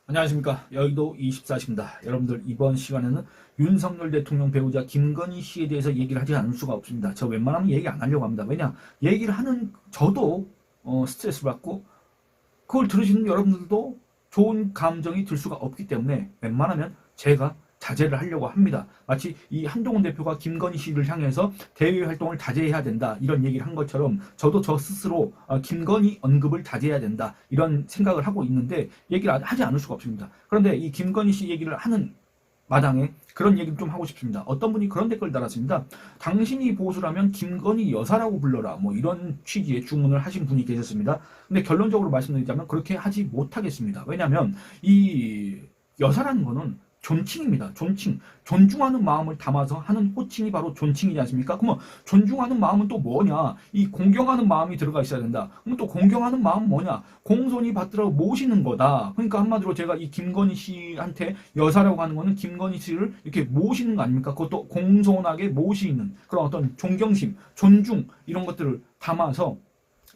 안녕하십니까. 여의도 24시입니다. 여러분들 이번 시간에는 윤석열 대통령 배우자 김건희 씨에 대해서 얘기를 하지 않을 수가 없습니다. 저 웬만하면 얘기 안 하려고 합니다. 왜냐? 얘기를 하는 저도 스트레스 받고 그걸 들으시는 여러분들도 좋은 감정이 들 수가 없기 때문에 웬만하면 제가 자제를 하려고 합니다. 마치 이 한동훈 대표가 김건희 씨를 향해서 대외 활동을 자제해야 된다 이런 얘기를 한 것처럼 저도 저 스스로 김건희 언급을 자제해야 된다 이런 생각을 하고 있는데 얘기를 하지 않을 수가 없습니다. 그런데 이 김건희 씨 얘기를 하는 마당에 그런 얘기를 좀 하고 싶습니다. 어떤 분이 그런 댓글 달았습니다. 당신이 보수라면 김건희 여사라고 불러라. 뭐 이런 취지의 주문을 하신 분이 계셨습니다. 근데 결론적으로 말씀드리자면 그렇게 하지 못하겠습니다. 왜냐하면 이 여사라는 거는 존칭입니다. 존칭. 존중하는 마음을 담아서 하는 호칭이 바로 존칭이지 않습니까? 그러면 존중하는 마음은 또 뭐냐? 이 공경하는 마음이 들어가 있어야 된다. 그럼 또 공경하는 마음은 뭐냐? 공손히 받들어 모시는 거다. 그러니까 한마디로 제가 이 김건희 씨한테 여사라고 하는 거는 김건희 씨를 이렇게 모시는 거 아닙니까? 그것도 공손하게 모시는 그런 어떤 존경심, 존중 이런 것들을 담아서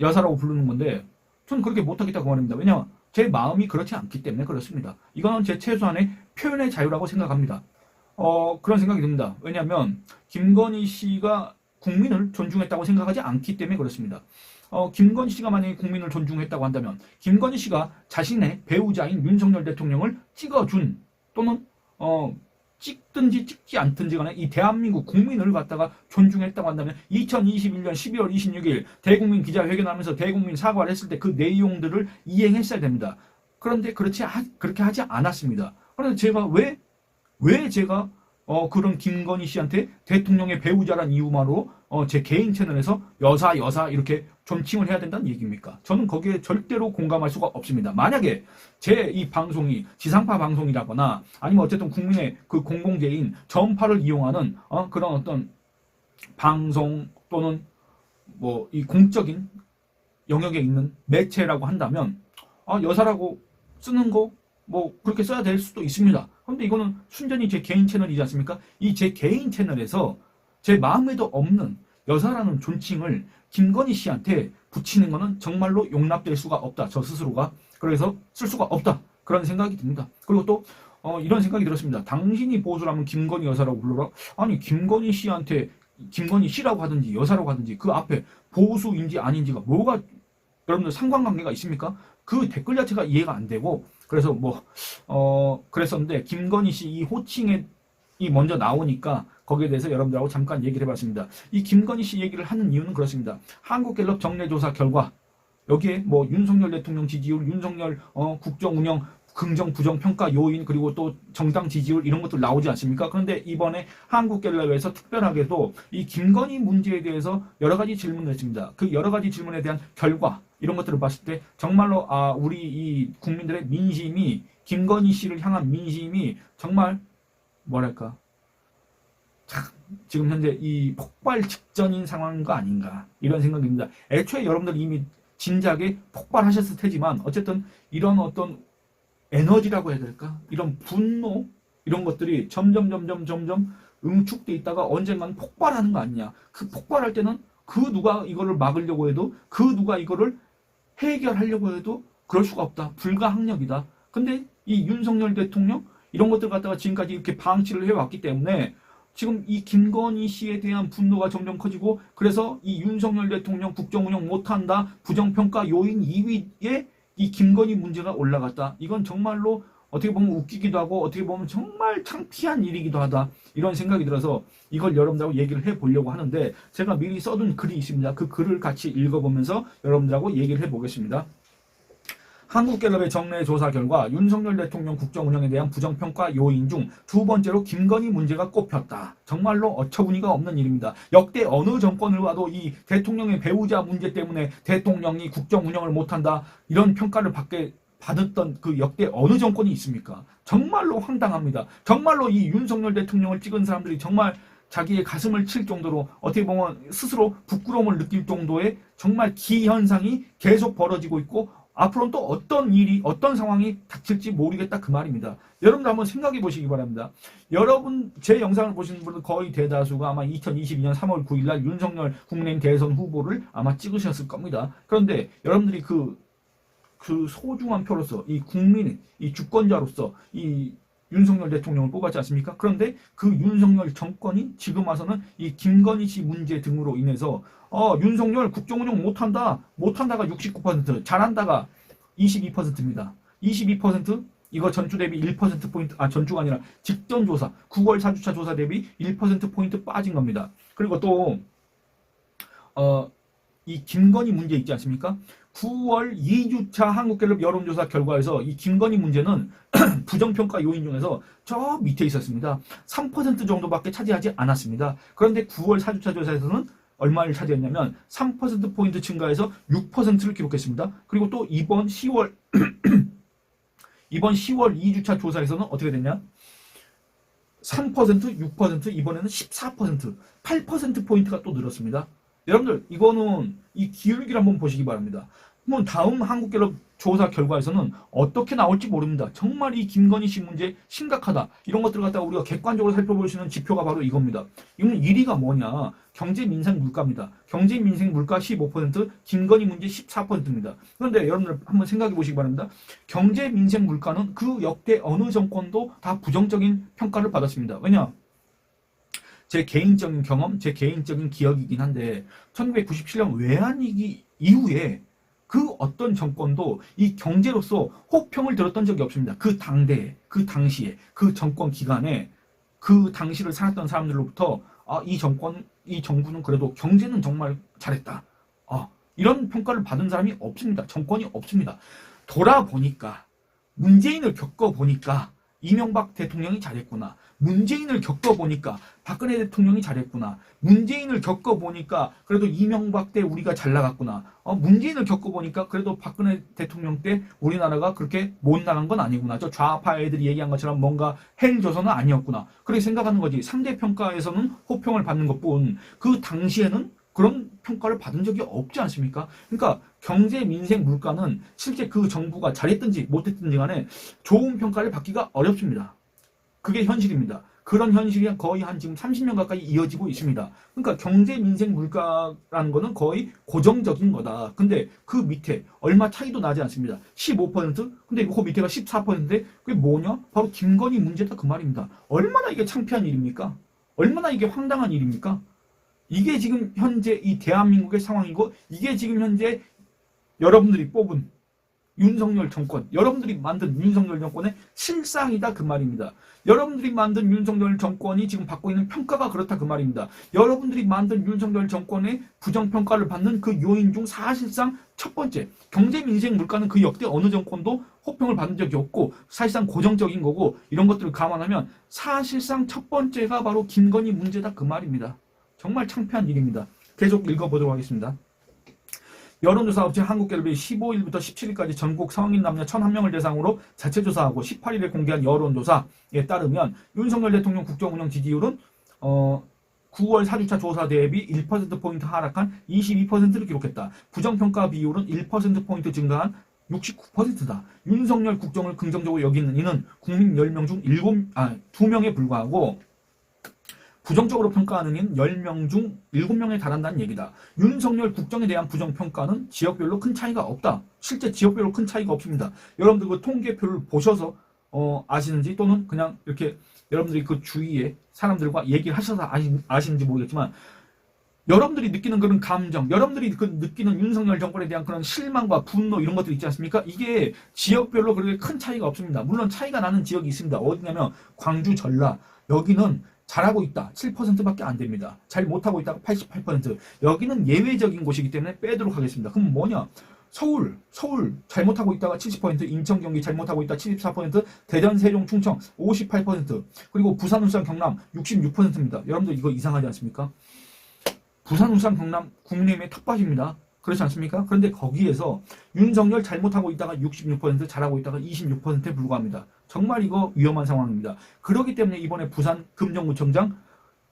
여사라고 부르는 건데 저는 그렇게 못하겠다고 말합니다. 왜냐하면 제 마음이 그렇지 않기 때문에 그렇습니다. 이거는 제 최소한의 표현의 자유라고 생각합니다. 그런 생각이 듭니다. 왜냐하면 김건희 씨가 국민을 존중했다고 생각하지 않기 때문에 그렇습니다. 김건희 씨가 만약에 국민을 존중했다고 한다면 김건희 씨가 자신의 배우자인 윤석열 대통령을 찍어준 또는 찍든지 찍지 않든지 간에 이 대한민국 국민을 갖다가 존중했다고 한다면 2021년 12월 26일 대국민 기자회견하면서 대국민 사과를 했을 때 그 내용들을 이행했어야 됩니다. 그런데 그렇게 하지 않았습니다. 그런데 제가 왜 제가 그런 김건희 씨한테 대통령의 배우자란 이유만으로 제 개인 채널에서 여사 이렇게 존칭을 해야 된다는 얘기입니까? 저는 거기에 절대로 공감할 수가 없습니다. 만약에 제 이 방송이 지상파 방송이라거나 아니면 어쨌든 국민의 그 공공재인 전파를 이용하는 그런 어떤 방송 또는 뭐 이 공적인 영역에 있는 매체라고 한다면 여사라고 쓰는 거 뭐 그렇게 써야 될 수도 있습니다. 그런데 이거는 순전히 제 개인 채널이지 않습니까? 이 제 개인 채널에서 제 마음에도 없는 여사라는 존칭을 김건희 씨한테 붙이는 거는 정말로 용납될 수가 없다. 저 스스로가. 그래서 쓸 수가 없다. 그런 생각이 듭니다. 그리고 또 이런 생각이 들었습니다. 당신이 보수라면 김건희 여사라고 불러라. 아니 김건희 씨한테 김건희 씨라고 하든지 여사라고 하든지 그 앞에 보수인지 아닌지가 뭐가 여러분들 상관관계가 있습니까? 그 댓글 자체가 이해가 안 되고 그래서 그랬었는데 김건희 씨 이 호칭에 먼저 나오니까 거기에 대해서 여러분들하고 잠깐 얘기를 해봤습니다. 이 김건희 씨 얘기를 하는 이유는 그렇습니다. 한국갤럽 정례조사 결과 여기에 뭐 윤석열 대통령 지지율, 윤석열 국정 운영 긍정 부정 평가 요인 그리고 또 정당 지지율 이런 것들 나오지 않습니까? 그런데 이번에 한국갤럽에서 특별하게도 이 김건희 문제에 대해서 여러 가지 질문을 했습니다. 그 여러 가지 질문에 대한 결과 이런 것들을 봤을 때 정말로 우리 이 국민들의 민심이 김건희 씨를 향한 민심이 정말 뭐랄까 지금 현재 이 폭발 직전인 상황인 거 아닌가 이런 생각입니다. 애초에 여러분들 이미 진작에 폭발하셨을 테지만 어쨌든 이런 어떤 에너지라고 해야 될까? 이런 분노 이런 것들이 점점 응축돼 있다가 언젠가는 폭발하는 거 아니냐. 그 폭발할 때는 그 누가 이거를 막으려고 해도 그 누가 이거를 해결하려고 해도 그럴 수가 없다. 불가항력이다. 근데 이 윤석열 대통령 이런 것들 갖다가 지금까지 이렇게 방치를 해왔기 때문에 지금 이 김건희 씨에 대한 분노가 점점 커지고 그래서 이 윤석열 대통령 국정운영 못한다. 부정평가 요인 2위에 이 김건희 문제가 올라갔다. 이건 정말로 어떻게 보면 웃기기도 하고 어떻게 보면 정말 창피한 일이기도 하다. 이런 생각이 들어서 이걸 여러분들하고 얘기를 해보려고 하는데 제가 미리 써둔 글이 있습니다. 그 글을 같이 읽어보면서 여러분들하고 얘기를 해보겠습니다. 한국갤럽의 정례조사 결과 윤석열 대통령 국정운영에 대한 부정평가 요인 중 두 번째로 김건희 문제가 꼽혔다. 정말로 어처구니가 없는 일입니다. 역대 어느 정권을 봐도 이 대통령의 배우자 문제 때문에 대통령이 국정운영을 못한다. 이런 평가를 받았던 그 역대 어느 정권이 있습니까? 정말로 황당합니다. 정말로 이 윤석열 대통령을 찍은 사람들이 정말 자기의 가슴을 칠 정도로 어떻게 보면 스스로 부끄러움을 느낄 정도의 정말 기현상이 계속 벌어지고 있고 앞으로는 또 어떤 일이 어떤 상황이 닥칠지 모르겠다 그 말입니다. 여러분들 한번 생각해 보시기 바랍니다. 여러분 제 영상을 보시는 분들 거의 대다수가 아마 2022년 3월 9일날 윤석열 국민의힘 대선 후보를 아마 찍으셨을 겁니다. 그런데 여러분들이 그 그 소중한 표로서 이 국민의 이 주권자로서 이 윤석열 대통령을 뽑았지 않습니까? 그런데 그 윤석열 정권이 지금 와서는 이 김건희 씨 문제 등으로 인해서 윤석열 국정운영 못한다가 69%, 잘한다가 22%입니다. 22% 이거 전주 대비 1%포인트, 전주가 아니라 직전 조사, 9월 4주차 조사 대비 1%포인트 빠진 겁니다. 그리고 또, 이 김건희 문제 있지 않습니까? 9월 2주차 한국갤럽 여론조사 결과에서 이 김건희 문제는 부정평가 요인 중에서 저 밑에 있었습니다. 3% 정도밖에 차지하지 않았습니다. 그런데 9월 4주차 조사에서는 얼마를 차지했냐면 3%포인트 증가해서 6%를 기록했습니다. 그리고 또 이번 10월 2주차 조사에서는 어떻게 됐냐? 3%, 6%, 이번에는 14%, 8%포인트가 또 늘었습니다. 여러분들, 이거는 이 기울기를 한번 보시기 바랍니다. 한번 다음 한국갤럽 조사 결과에서는 어떻게 나올지 모릅니다. 정말 이 김건희 씨 문제 심각하다. 이런 것들을 갖다가 우리가 객관적으로 살펴볼 수 있는 지표가 바로 이겁니다. 이건 1위가 뭐냐? 경제 민생 물가입니다. 경제 민생 물가 15%, 김건희 문제 14%입니다. 그런데 여러분들 한번 생각해 보시기 바랍니다. 경제 민생 물가는 그 역대 어느 정권도 다 부정적인 평가를 받았습니다. 왜냐? 제 개인적인 경험, 제 개인적인 기억이긴 한데 1997년 외환위기 이후에 그 어떤 정권도 이 경제로서 혹평을 들었던 적이 없습니다. 그 당대에, 그 당시에, 그 정권 기간에 그 당시를 살았던 사람들로부터 이 정부는 그래도 경제는 정말 잘했다. 이런 평가를 받은 사람이 없습니다. 정권이 없습니다. 돌아보니까 문재인을 겪어보니까 이명박 대통령이 잘했구나. 문재인을 겪어보니까 박근혜 대통령이 잘했구나. 문재인을 겪어보니까 그래도 이명박 때 우리가 잘 나갔구나. 문재인을 겪어보니까 그래도 박근혜 대통령 때 우리나라가 그렇게 못 나간 건 아니구나. 저 좌파 애들이 얘기한 것처럼 뭔가 헬조선은 아니었구나. 그렇게 생각하는 거지. 상대평가에서는 호평을 받는 것뿐 그 당시에는 그런 평가를 받은 적이 없지 않습니까? 그러니까 경제, 민생, 물가는 실제 그 정부가 잘했든지 못했든지 간에 좋은 평가를 받기가 어렵습니다. 그게 현실입니다. 그런 현실이 거의 한 지금 30년 가까이 이어지고 있습니다. 그러니까 경제, 민생, 물가라는 거는 거의 고정적인 거다. 근데 그 밑에 얼마 차이도 나지 않습니다. 15%? 근데 그 밑에가 14%인데 그게 뭐냐? 바로 김건희 문제다 그 말입니다. 얼마나 이게 창피한 일입니까? 얼마나 이게 황당한 일입니까? 이게 지금 현재 이 대한민국의 상황이고 이게 지금 현재 여러분들이 뽑은 윤석열 정권, 여러분들이 만든 윤석열 정권의 실상이다 그 말입니다. 여러분들이 만든 윤석열 정권이 지금 받고 있는 평가가 그렇다 그 말입니다. 여러분들이 만든 윤석열 정권의 부정평가를 받는 그 요인 중 사실상 첫 번째, 경제, 민생, 물가는 그 역대 어느 정권도 호평을 받은 적이 없고 사실상 고정적인 거고 이런 것들을 감안하면 사실상 첫 번째가 바로 김건희 문제다 그 말입니다. 정말 창피한 일입니다. 계속 읽어보도록 하겠습니다. 여론조사 업체 한국갤럽이 15일부터 17일까지 전국 성인 남녀 1,001명을 대상으로 자체조사하고 18일에 공개한 여론조사에 따르면 윤석열 대통령 국정운영 지지율은 9월 4주차 조사 대비 1%포인트 하락한 22%를 기록했다. 부정평가 비율은 1%포인트 증가한 69%다. 윤석열 국정을 긍정적으로 여기는 이는 국민 10명 중 2명에 불과하고 부정적으로 평가하는 이는 10명 중 7명에 달한다는 얘기다. 윤석열 국정에 대한 부정평가는 지역별로 큰 차이가 없다. 실제 지역별로 큰 차이가 없습니다. 여러분들 그 통계표를 보셔서 아시는지 또는 그냥 이렇게 여러분들이 그 주위에 사람들과 얘기를 하셔서 아시는지 모르겠지만 여러분들이 느끼는 그런 감정, 여러분들이 느끼는 윤석열 정권에 대한 그런 실망과 분노 이런 것들 있지 않습니까? 이게 지역별로 그렇게 큰 차이가 없습니다. 물론 차이가 나는 지역이 있습니다. 어디냐면 광주, 전라 여기는 잘하고 있다. 7%밖에 안 됩니다. 잘 못하고 있다가 88%. 여기는 예외적인 곳이기 때문에 빼도록 하겠습니다. 그럼 뭐냐? 서울 잘못하고 있다가 70%, 인천, 경기 잘못하고 있다 74%, 대전, 세종, 충청 58%, 그리고 부산, 울산, 경남 66%입니다. 여러분들 이거 이상하지 않습니까? 부산, 울산, 경남 국민의힘의 텃밭입니다. 그렇지 않습니까? 그런데 거기에서 윤석열 잘못하고 있다가 66%, 잘하고 있다가 26%에 불과합니다. 정말 이거 위험한 상황입니다. 그렇기 때문에 이번에 부산 금정구청장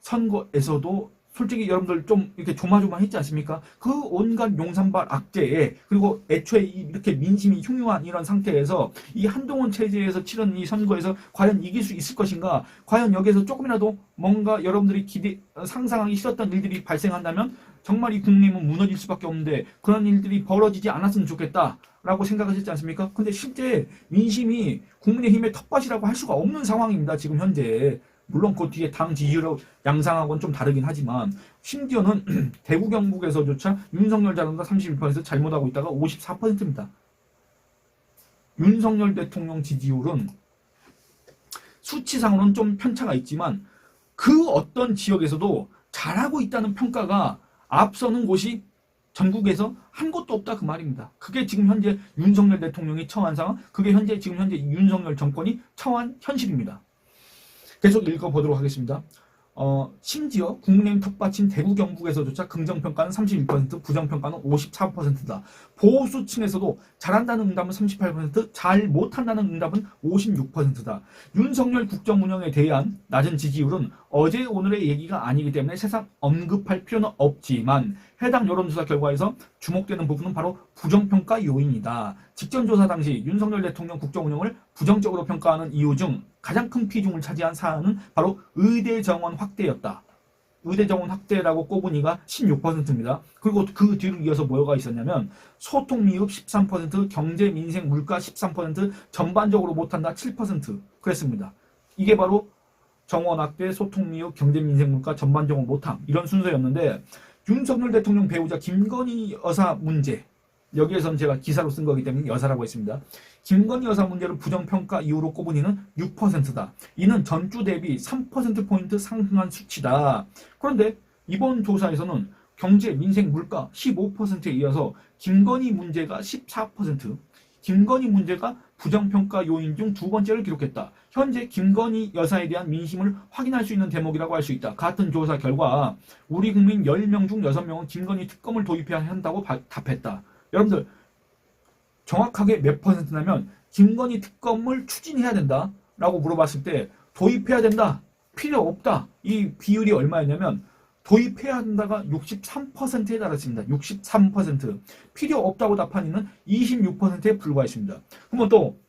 선거에서도 솔직히 여러분들 좀 이렇게 조마조마했지 않습니까? 그 온갖 용산발 악재에 그리고 애초에 이렇게 민심이 흉흉한 이런 상태에서 이 한동훈 체제에서 치른 이 선거에서 과연 이길 수 있을 것인가? 과연 여기에서 조금이라도 뭔가 여러분들이 상상하기 싫었던 일들이 발생한다면 정말 이 국민은 무너질 수밖에 없는데 그런 일들이 벌어지지 않았으면 좋겠다라고 생각하셨지 않습니까? 근데 실제 민심이 국민의힘의 텃밭이라고 할 수가 없는 상황입니다. 지금 현재. 물론 그 뒤에 당 지지율 양상하고는 좀 다르긴 하지만 심지어는 대구 경북에서조차 윤석열 자른다 31% 잘못하고 있다가 54%입니다. 윤석열 대통령 지지율은 수치상으로는 좀 편차가 있지만 그 어떤 지역에서도 잘하고 있다는 평가가 앞서는 곳이 전국에서 한 곳도 없다 그 말입니다. 그게 지금 현재 윤석열 대통령이 처한 상황, 그게 지금 현재 윤석열 정권이 처한 현실입니다. 계속 읽어보도록 하겠습니다. 심지어 국민의힘 텃밭인 대구 경북에서조차 긍정평가는 31%, 부정평가는 54%다. 보수층에서도 잘한다는 응답은 38%, 잘 못한다는 응답은 56%다. 윤석열 국정운영에 대한 낮은 지지율은 어제 오늘의 얘기가 아니기 때문에 세상 언급할 필요는 없지만 해당 여론조사 결과에서 주목되는 부분은 바로 부정평가 요인이다. 직전조사 당시 윤석열 대통령 국정운영을 부정적으로 평가하는 이유 중 가장 큰 비중을 차지한 사안은 바로 의대 정원 확대였다. 의대 정원 확대라고 꼽으니가 16%입니다. 그리고 그 뒤를 이어서 뭐가 있었냐면 소통 미흡 13%, 경제 민생 물가 13%, 전반적으로 못한다 7% 그랬습니다. 이게 바로 정원 확대, 소통 미흡, 경제 민생 물가 전반적으로 못함 이런 순서였는데 윤석열 대통령 배우자 김건희 여사 문제 여기에선 제가 기사로 쓴 거기 때문에 여사라고 했습니다. 김건희 여사 문제를 부정평가 이유로 꼽은 이는 6%다. 이는 전주 대비 3%포인트 상승한 수치다. 그런데 이번 조사에서는 경제, 민생, 물가 15%에 이어서 김건희 문제가 14%, 김건희 문제가 부정평가 요인 중 두 번째를 기록했다. 현재 김건희 여사에 대한 민심을 확인할 수 있는 대목이라고 할 수 있다. 같은 조사 결과 우리 국민 10명 중 6명은 김건희 특검을 도입해야 한다고 답했다. 여러분들 정확하게 몇 %냐면 김건희 특검을 추진해야 된다 라고 물어봤을 때 도입해야 된다, 필요 없다 이 비율이 얼마였냐면 도입해야 한다가 63%에 달했습니다. 63%. 필요 없다고 답한 이는 26%에 불과했습니다. 그러면 또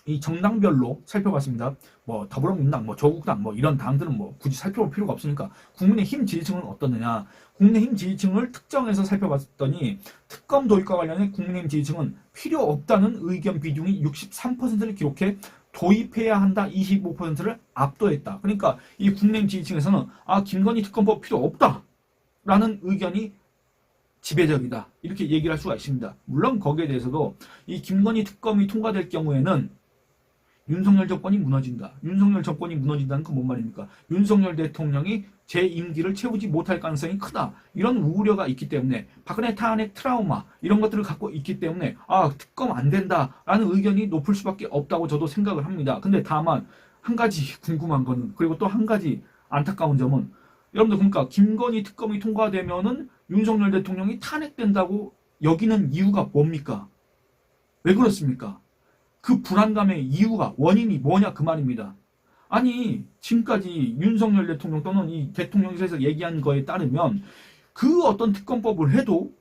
이 정당별로 살펴봤습니다. 뭐 더불어민주당, 뭐 조국당, 뭐 이런 당들은 뭐 굳이 살펴볼 필요가 없으니까 국민의힘 지지층은 어떻느냐? 국민의힘 지지층을 특정해서 살펴봤더니 특검 도입과 관련해 국민의힘 지지층은 필요 없다는 의견 비중이 63%를 기록해 도입해야 한다 25%를 압도했다. 그러니까 이 국민의힘 지지층에서는 김건희 특검법 필요 없다라는 의견이 지배적이다. 이렇게 얘기를 할 수가 있습니다. 물론 거기에 대해서도 이 김건희 특검이 통과될 경우에는 윤석열 정권이 무너진다. 윤석열 정권이 무너진다는 건 뭔 말입니까? 윤석열 대통령이 제 임기를 채우지 못할 가능성이 크다. 이런 우려가 있기 때문에 박근혜 탄핵 트라우마 이런 것들을 갖고 있기 때문에 특검 안 된다라는 의견이 높을 수밖에 없다고 저도 생각을 합니다. 근데 다만 한 가지 궁금한 거는 그리고 또 한 가지 안타까운 점은 여러분들 그러니까 김건희 특검이 통과되면은 윤석열 대통령이 탄핵된다고 여기는 이유가 뭡니까? 왜 그렇습니까? 그 불안감의 이유가 원인이 뭐냐 그 말입니다. 아니 지금까지 윤석열 대통령 또는 이 대통령실에서 얘기한 거에 따르면 그 어떤 특검법을 해도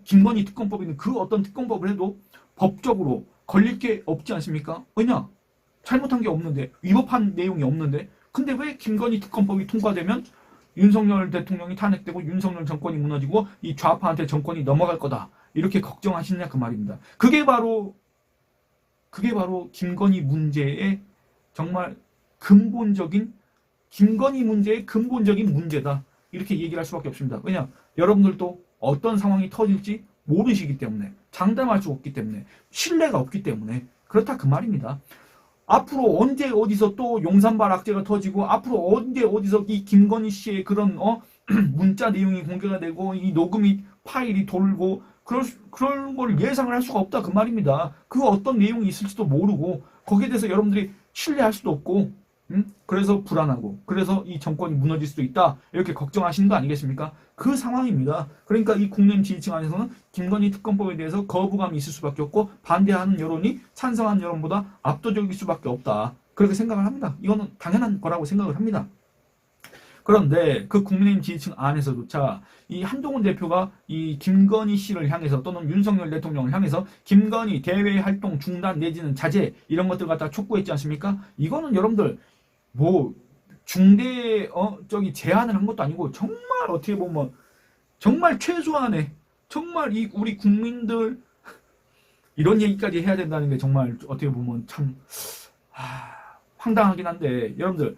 김건희 특검법이든 그 어떤 특검법을 해도 법적으로 걸릴 게 없지 않습니까? 왜냐? 잘못한 게 없는데 위법한 내용이 없는데 근데 왜 김건희 특검법이 통과되면 윤석열 대통령이 탄핵되고 윤석열 정권이 무너지고 이 좌파한테 정권이 넘어갈 거다 이렇게 걱정하시냐 그 말입니다. 그게 바로 김건희 문제의 정말 김건희 문제의 근본적인 문제다. 이렇게 얘기를 할 수밖에 없습니다. 왜냐? 여러분들도 어떤 상황이 터질지 모르시기 때문에 장담할 수 없기 때문에 신뢰가 없기 때문에 그렇다 그 말입니다. 앞으로 언제 어디서 또 용산발 악재가 터지고 앞으로 언제 어디서 이 김건희 씨의 그런 문자 내용이 공개가 되고 이 녹음이 파일이 돌고 그런 걸 예상을 할 수가 없다 그 말입니다. 그 어떤 내용이 있을지도 모르고 거기에 대해서 여러분들이 신뢰할 수도 없고 그래서 불안하고 그래서 이 정권이 무너질 수도 있다 이렇게 걱정하시는 거 아니겠습니까? 그 상황입니다. 그러니까 이 국민의힘 지지층 안에서는 김건희 특검법에 대해서 거부감이 있을 수밖에 없고 반대하는 여론이 찬성하는 여론보다 압도적일 수밖에 없다. 그렇게 생각을 합니다. 이거는 당연한 거라고 생각을 합니다. 그런데 그 국민의힘 지지층 안에서조차 이 한동훈 대표가 이 김건희 씨를 향해서 또는 윤석열 대통령을 향해서 김건희 대외 활동 중단 내지는 자제 이런 것들 갖다 촉구했지 않습니까? 이거는 여러분들 뭐 중대 제안을 한 것도 아니고 정말 어떻게 보면 정말 최소한의 정말 이 우리 국민들 이런 얘기까지 해야 된다는 게 정말 어떻게 보면 참 황당하긴 한데 여러분들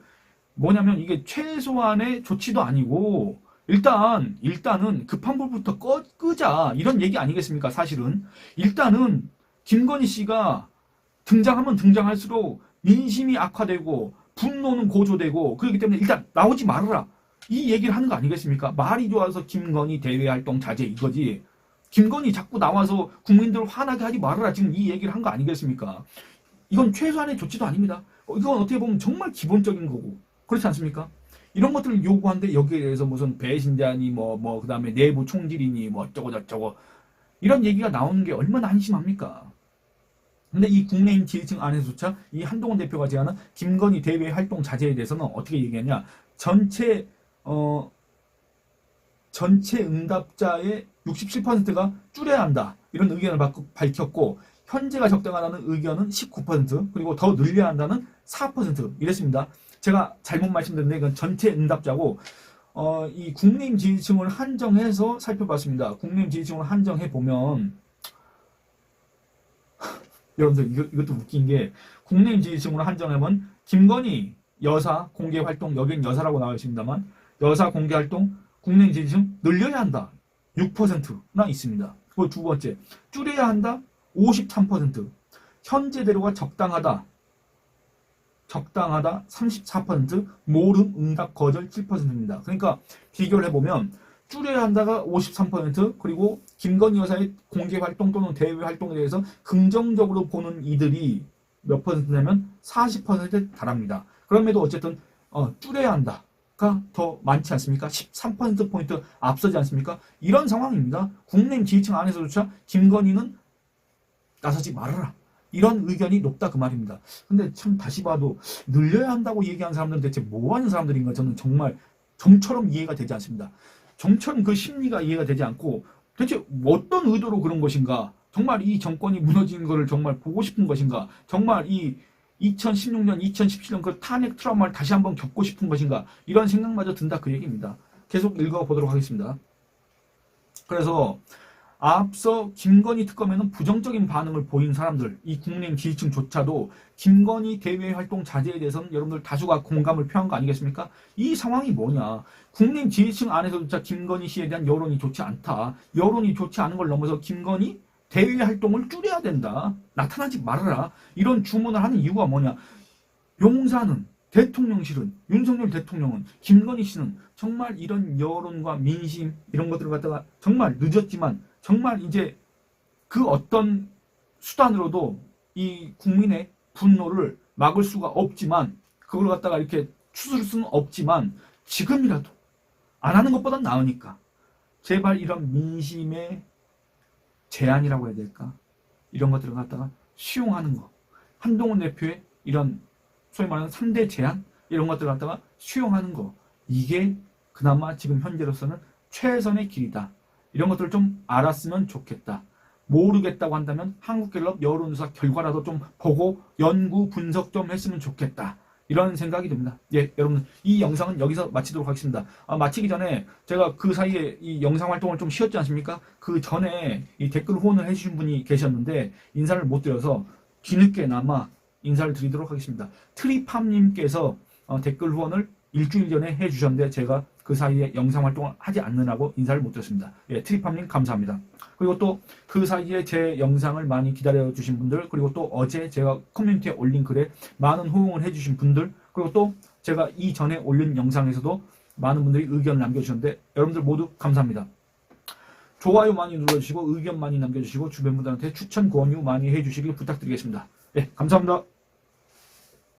뭐냐면 이게 최소한의 조치도 아니고 일단은 급한 불부터 끄자 이런 얘기 아니겠습니까? 사실은 일단은 김건희 씨가 등장하면 등장할수록 민심이 악화되고 분노는 고조되고 그렇기 때문에 일단 나오지 말아라 이 얘기를 하는 거 아니겠습니까? 말이 좋아서 김건희 대외활동 자제 이거지 김건희 자꾸 나와서 국민들을 화나게 하지 말아라 지금 이 얘기를 한 거 아니겠습니까? 이건 최소한의 조치도 아닙니다. 이건 어떻게 보면 정말 기본적인 거고 그렇지 않습니까? 이런 것들을 요구하는데 여기에 대해서 무슨 배신자니 그 다음에 내부 총질이니 뭐 어쩌고 저쩌고 이런 얘기가 나오는 게 얼마나 한심합니까? 근데 이 국내인 지지층 안에서조차 이 한동훈 대표가 제안한 김건희 대외 활동 자제에 대해서는 어떻게 얘기하냐 전체 응답자의 67%가 줄여야 한다 이런 의견을 밝혔고 현재가 적당하다는 의견은 19% 그리고 더 늘려야 한다는 4% 이랬습니다. 제가 잘못 말씀드렸는데 이건 전체 응답자고 이 국내인 지지층을 한정해서 살펴봤습니다. 국내인 지지층을 한정해 보면 여러분들 이것도 웃긴 게 국내인 지지층으로 한정하면 김건희 여사 공개 활동 여긴 여사라고 나와 있습니다만 여사 공개 활동 국내인 지지층 늘려야 한다 6%나 있습니다. 그리고 두 번째 줄여야 한다 53% 현재대로가 적당하다 34% 모름 응답 거절 7%입니다. 그러니까 비교를 해보면 줄여야 한다가 53% 그리고 김건희 여사의 공개 활동 또는 대외 활동에 대해서 긍정적으로 보는 이들이 몇 퍼센트냐면 40%에 달합니다. 그럼에도 어쨌든 줄여야 한다가 더 많지 않습니까? 13%포인트 앞서지 않습니까? 이런 상황입니다. 국내 지지층 안에서조차 김건희는 나서지 말아라. 이런 의견이 높다 그 말입니다. 근데 참 다시 봐도 늘려야 한다고 얘기하는 사람들은 대체 뭐 하는 사람들인가 저는 정말 좀처럼 이해가 되지 않습니다. 좀처럼 그 심리가 이해가 되지 않고 대체 어떤 의도로 그런 것인가? 정말 이 정권이 무너지는 것을 정말 보고 싶은 것인가? 정말 이 2016년, 2017년 그 탄핵 트라우마를 다시 한번 겪고 싶은 것인가? 이런 생각마저 든다 그 얘기입니다. 계속 읽어보도록 하겠습니다. 그래서 앞서 김건희 특검에는 부정적인 반응을 보인 사람들, 이 국내인 지지층조차도 김건희 대외 활동 자제에 대해서는 여러분들 다수가 공감을 표한 거 아니겠습니까? 이 상황이 뭐냐? 국내인 지지층 안에서조차 김건희 씨에 대한 여론이 좋지 않다. 여론이 좋지 않은 걸 넘어서 김건희 대외 활동을 줄여야 된다. 나타나지 말아라. 이런 주문을 하는 이유가 뭐냐? 용사는 대통령실은 윤석열 대통령은 김건희 씨는 정말 이런 여론과 민심 이런 것들을 갖다가 정말 늦었지만 정말 이제 그 어떤 수단으로도 이 국민의 분노를 막을 수가 없지만 그걸 갖다가 이렇게 추스를 수는 없지만 지금이라도 안 하는 것보단 나으니까 제발 이런 민심의 제안이라고 해야 될까? 이런 것들을 갖다가 수용하는 거. 한동훈 대표의 이런 소위 말하는 3대 제안 이런 것들을 갖다가 수용하는 거. 이게 그나마 지금 현재로서는 최선의 길이다. 이런 것들을 좀 알았으면 좋겠다. 모르겠다고 한다면 한국갤럽 여론조사 결과라도 좀 보고 연구 분석 좀 했으면 좋겠다. 이런 생각이 듭니다. 예, 여러분 이 영상은 여기서 마치도록 하겠습니다. 마치기 전에 제가 그 사이에 이 영상 활동을 좀 쉬었지 않습니까? 그 전에 이 댓글 후원을 해주신 분이 계셨는데 인사를 못 드려서 뒤늦게나마 인사를 드리도록 하겠습니다. 트리팜님께서 댓글 후원을 일주일 전에 해주셨는데 제가 그 사이에 영상 활동을 하지 않느라고 인사를 못 드렸습니다. 예, 트리팜님 감사합니다. 그리고 또 그 사이에 제 영상을 많이 기다려주신 분들 그리고 또 어제 제가 커뮤니티에 올린 글에 많은 호응을 해주신 분들 그리고 또 제가 이전에 올린 영상에서도 많은 분들이 의견을 남겨주셨는데 여러분들 모두 감사합니다. 좋아요 많이 눌러주시고 의견 많이 남겨주시고 주변 분들한테 추천 권유 많이 해주시길 부탁드리겠습니다. 예, 감사합니다.